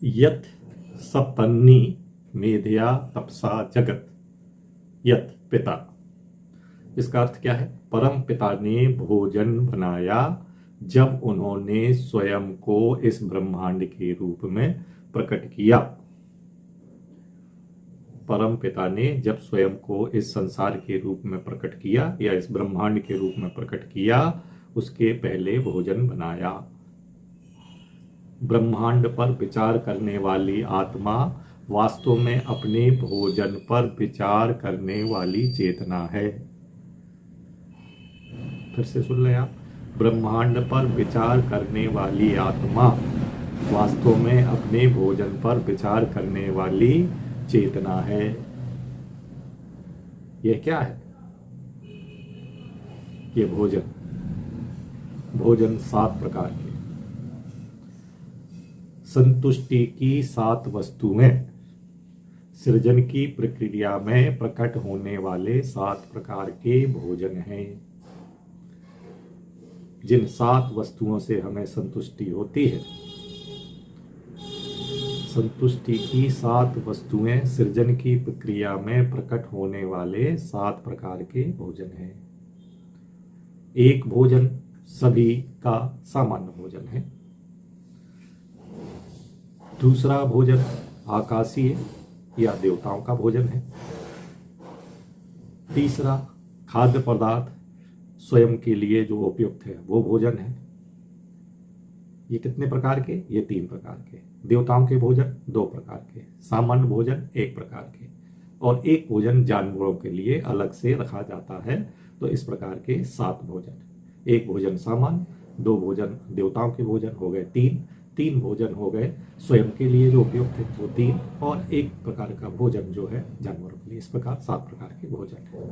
यत् सपन्नी मेधया तपसा जगत। यत् पिता, इसका अर्थ क्या है? परम पिता ने भोजन बनाया जब उन्होंने स्वयं को इस ब्रह्मांड के रूप में प्रकट किया। परम पिता ने जब स्वयं को इस संसार के रूप में प्रकट किया या इस ब्रह्मांड के रूप में प्रकट किया, उसके पहले भोजन बनाया। ब्रह्मांड पर विचार करने वाली आत्मा वास्तव में अपने भोजन पर विचार करने वाली चेतना है। फिर से सुन लें आप, ब्रह्मांड पर विचार करने वाली आत्मा वास्तव में अपने भोजन पर विचार करने वाली चेतना है। यह क्या है? ये भोजन 7 प्रकार के, संतुष्टि की 7 वस्तुएं, सृजन की प्रक्रिया में प्रकट होने वाले 7 प्रकार के भोजन हैं। जिन 7 वस्तुओं से हमें संतुष्टि होती है, संतुष्टि की 7 वस्तुएं सृजन की प्रक्रिया में प्रकट होने वाले 7 प्रकार के भोजन हैं। एक भोजन सभी का सामान्य भोजन है। दूसरा भोजन आकाशीय या देवताओं का भोजन है। तीसरा खाद्य पदार्थ स्वयं के लिए जो उपयुक्त है वो भोजन है। ये कितने प्रकार के? ये 3 प्रकार के। देवताओं के भोजन 2 प्रकार के, सामान्य भोजन 1 प्रकार के, और एक भोजन जानवरों के लिए अलग से रखा जाता है। तो इस प्रकार के 7 भोजन। एक भोजन सामान्य, 2 भोजन देवताओं के भोजन हो गए 3 भोजन हो गए स्वयं के लिए जो उपयुक्त है वो 3, और 1 प्रकार का भोजन जो है जानवरों के लिए। इस प्रकार 7 प्रकार के भोजन है।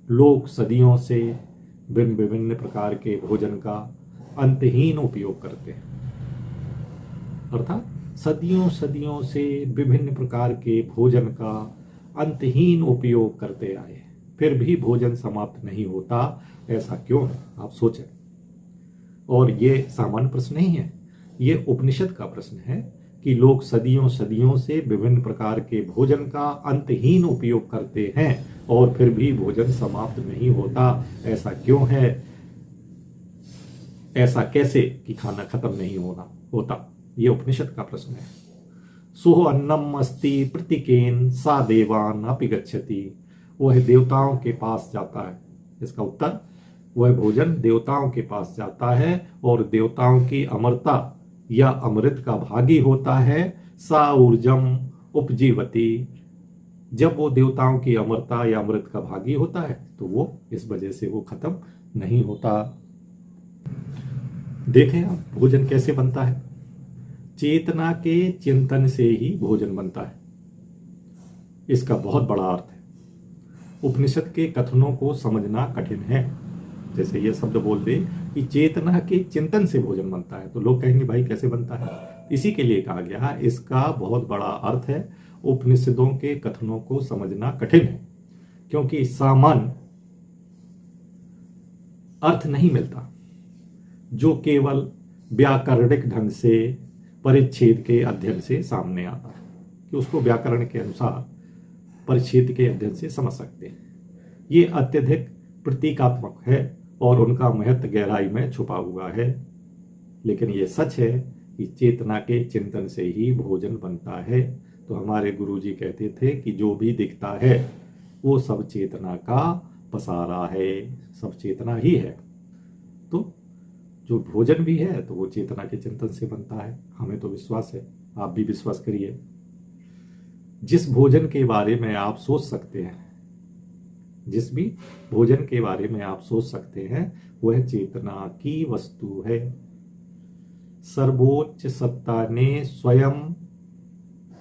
लोग सदियों से भिन्न विभिन्न प्रकार के भोजन का अंतहीन उपयोग करते हैं, अर्थात सदियों से विभिन्न प्रकार के भोजन का अंतहीन उपयोग करते आए, फिर भी भोजन समाप्त नहीं होता। ऐसा क्यों है? आप सोचें। और ये सामान्य प्रश्न नहीं है, ये उपनिषद का प्रश्न है कि लोग सदियों से विभिन्न प्रकार के भोजन का अंतहीन उपयोग करते हैं और फिर भी भोजन समाप्त नहीं होता। ऐसा क्यों है? ऐसा कैसे कि खाना खत्म नहीं होता? ये उपनिषद का प्रश्न है। सुह अन्नम अस्ति प्रतिकेन सा देवान अपि गच्छति। वह देवताओं के पास जाता है। इसका उत्तर, वह भोजन देवताओं के पास जाता है और देवताओं की अमरता या अमृत का भागी होता है। सा ऊर्जम उपजीवती। जब वो देवताओं की अमरता या अमृत का भागी होता है तो वो इस वजह से वो खत्म नहीं होता। देखें आप, भोजन कैसे बनता है? चेतना के चिंतन से ही भोजन बनता है। इसका बहुत बड़ा अर्थ है। उपनिषद के कथनों को समझना कठिन है। जैसे ये शब्द बोल दे कि चेतना के चिंतन से भोजन बनता है, तो लोग कहेंगे भाई कैसे बनता है? इसी के लिए कहा गया, इसका बहुत बड़ा अर्थ है। उपनिषदों के कथनों को समझना कठिन है, क्योंकि सामान्य अर्थ नहीं मिलता जो केवल व्याकरणिक ढंग से परिच्छेद के अध्ययन से सामने आता है, कि उसको व्याकरण के अनुसार परिच्छेद के अध्ययन से समझ सकते हैं। ये अत्यधिक प्रतीकात्मक है और उनका महत्व गहराई में छुपा हुआ है। लेकिन ये सच है कि चेतना के चिंतन से ही भोजन बनता है। तो हमारे गुरुजी कहते थे कि जो भी दिखता है वो सब चेतना का पसारा है, सब चेतना ही है। तो जो भोजन भी है तो वो चेतना के चिंतन से बनता है। हमें तो विश्वास है, आप भी विश्वास करिए। जिस भोजन के बारे में आप सोच सकते हैं, जिस भी भोजन के बारे में आप सोच सकते हैं, वह चेतना की वस्तु है। सर्वोच्च सत्ता ने स्वयं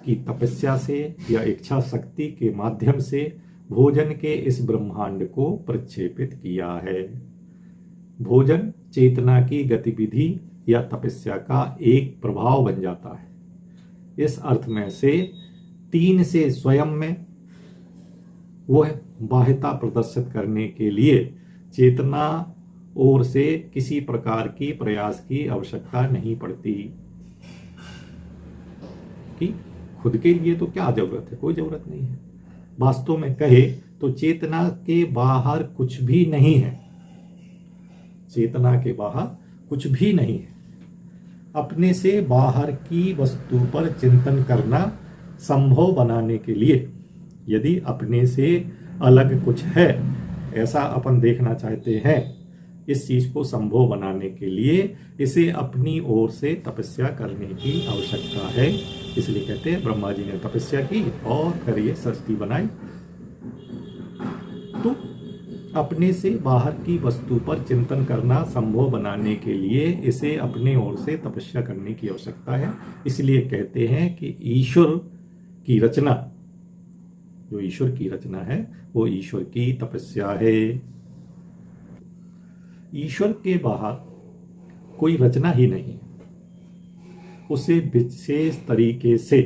की तपस्या से या इच्छा शक्ति के माध्यम से भोजन के इस ब्रह्मांड को प्रक्षेपित किया है। भोजन चेतना की गतिविधि या तपस्या का एक प्रभाव बन जाता है। इस अर्थ में से 3 से स्वयं में वह बाह्यता प्रदर्शित करने के लिए चेतना ओर से किसी प्रकार की प्रयास की आवश्यकता नहीं पड़ती। कि खुद के लिए तो क्या जरूरत है, कोई जरूरत नहीं है। वास्तव में कहे तो चेतना के बाहर कुछ भी नहीं है, चेतना के बाहर कुछ भी नहीं है। अपने से बाहर की वस्तु पर चिंतन करना संभव बनाने के लिए, यदि अपने से अलग कुछ है ऐसा अपन देखना चाहते हैं, इस चीज को संभव बनाने के लिए इसे अपनी ओर से तपस्या करने की आवश्यकता है। इसलिए कहते हैं ब्रह्मा जी ने तपस्या की और फिर ये सृष्टि बनाई। तो अपने से बाहर की वस्तु पर चिंतन करना संभव बनाने के लिए इसे अपने ओर से तपस्या करने की आवश्यकता है। इसलिए कहते हैं कि ईश्वर की रचना, जो ईश्वर की रचना है वो ईश्वर की तपस्या है। ईश्वर के बाहर कोई रचना ही नहीं है, उसे विशेष तरीके से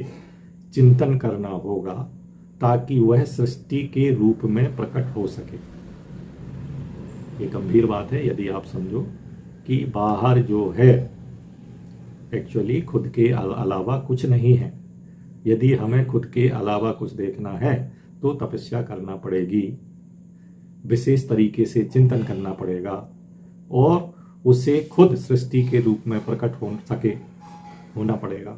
चिंतन करना होगा ताकि वह सृष्टि के रूप में प्रकट हो सके। ये गंभीर बात है यदि आप समझो कि बाहर जो है एक्चुअली खुद के अलावा कुछ नहीं है। यदि हमें खुद के अलावा कुछ देखना है तो तपस्या करना पड़ेगी, विशेष तरीके से चिंतन करना पड़ेगा और उसे खुद सृष्टि के रूप में प्रकट हो सके होना पड़ेगा।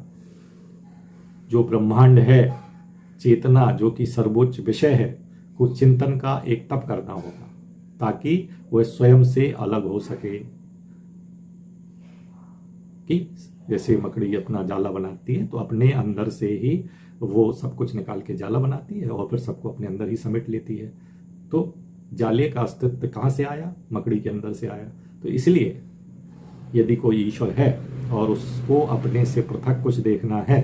जो ब्रह्मांड है, चेतना जो कि सर्वोच्च विषय है, को चिंतन का एक तप करना होगा ताकि वह स्वयं से अलग हो सके। कि जैसे मकड़ी अपना जाला बनाती है तो अपने अंदर से ही वो सब कुछ निकाल के जाला बनाती है और फिर सबको अपने अंदर ही समेट लेती है। तो जाले का अस्तित्व कहाँ से आया? मकड़ी के अंदर से आया। तो इसलिए यदि कोई ईश्वर है और उसको अपने से पृथक कुछ देखना है,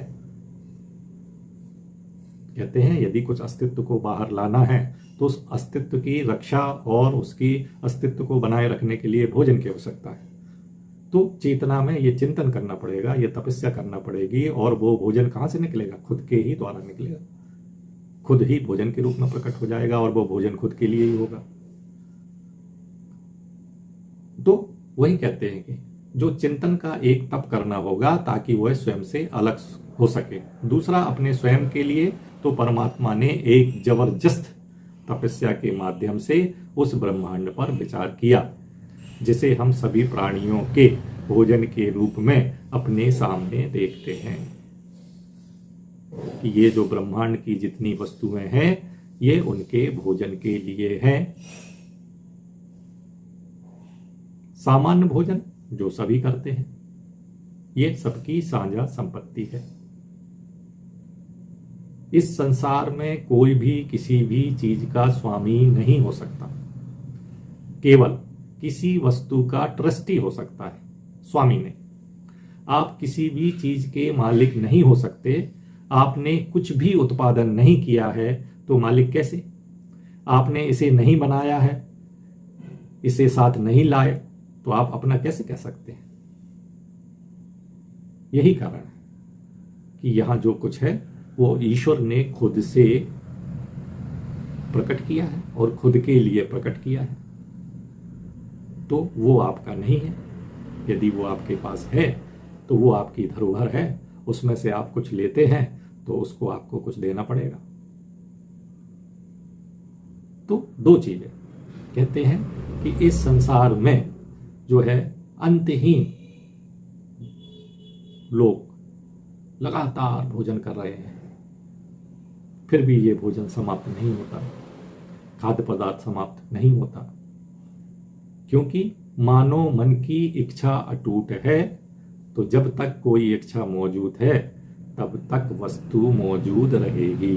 कहते हैं यदि कुछ अस्तित्व को बाहर लाना है तो उस अस्तित्व की रक्षा और उसकी अस्तित्व को बनाए रखने के लिए भोजन की आवश्यकता है। तो चेतना में ये चिंतन करना पड़ेगा, ये तपस्या करना पड़ेगी और वो भोजन कहाँ से निकलेगा? खुद के ही द्वारा निकलेगा, खुद ही भोजन के रूप में प्रकट हो जाएगा और वो भोजन खुद के लिए ही होगा। तो वही कहते हैं कि जो चिंतन का एक तप करना होगा ताकि वह स्वयं से अलग हो सके। दूसरा, अपने स्वयं के लिए तो परमात्मा ने एक जबरदस्त तपस्या के माध्यम से उस ब्रह्मांड पर विचार किया जिसे हम सभी प्राणियों के भोजन के रूप में अपने सामने देखते हैं कि ये जो ब्रह्मांड की जितनी वस्तुएं हैं ये उनके भोजन के लिए हैं। सामान्य भोजन जो सभी करते हैं, ये सबकी साझा संपत्ति है। इस संसार में कोई भी किसी भी चीज का स्वामी नहीं हो सकता, केवल किसी वस्तु का ट्रस्टी हो सकता है, स्वामी नहीं। आप किसी भी चीज के मालिक नहीं हो सकते। आपने कुछ भी उत्पादन नहीं किया है तो मालिक कैसे? आपने इसे नहीं बनाया है, इसे साथ नहीं लाए तो आप अपना कैसे कह सकते हैं? यही कारण है कि यहां जो कुछ है वो ईश्वर ने खुद से प्रकट किया है और खुद के लिए प्रकट किया है। तो वो आपका नहीं है। यदि वो आपके पास है तो वो आपकी धरोहर है, उसमें से आप कुछ लेते हैं तो उसको आपको कुछ देना पड़ेगा। तो दो चीजें कहते हैं कि इस संसार में जो है अंतहीन लोग लगातार भोजन कर रहे हैं, फिर भी ये भोजन समाप्त नहीं होता, खाद्य पदार्थ समाप्त नहीं होता, क्योंकि मानो मन की इच्छा अटूट है। तो जब तक कोई इच्छा मौजूद है तब तक वस्तु मौजूद रहेगी।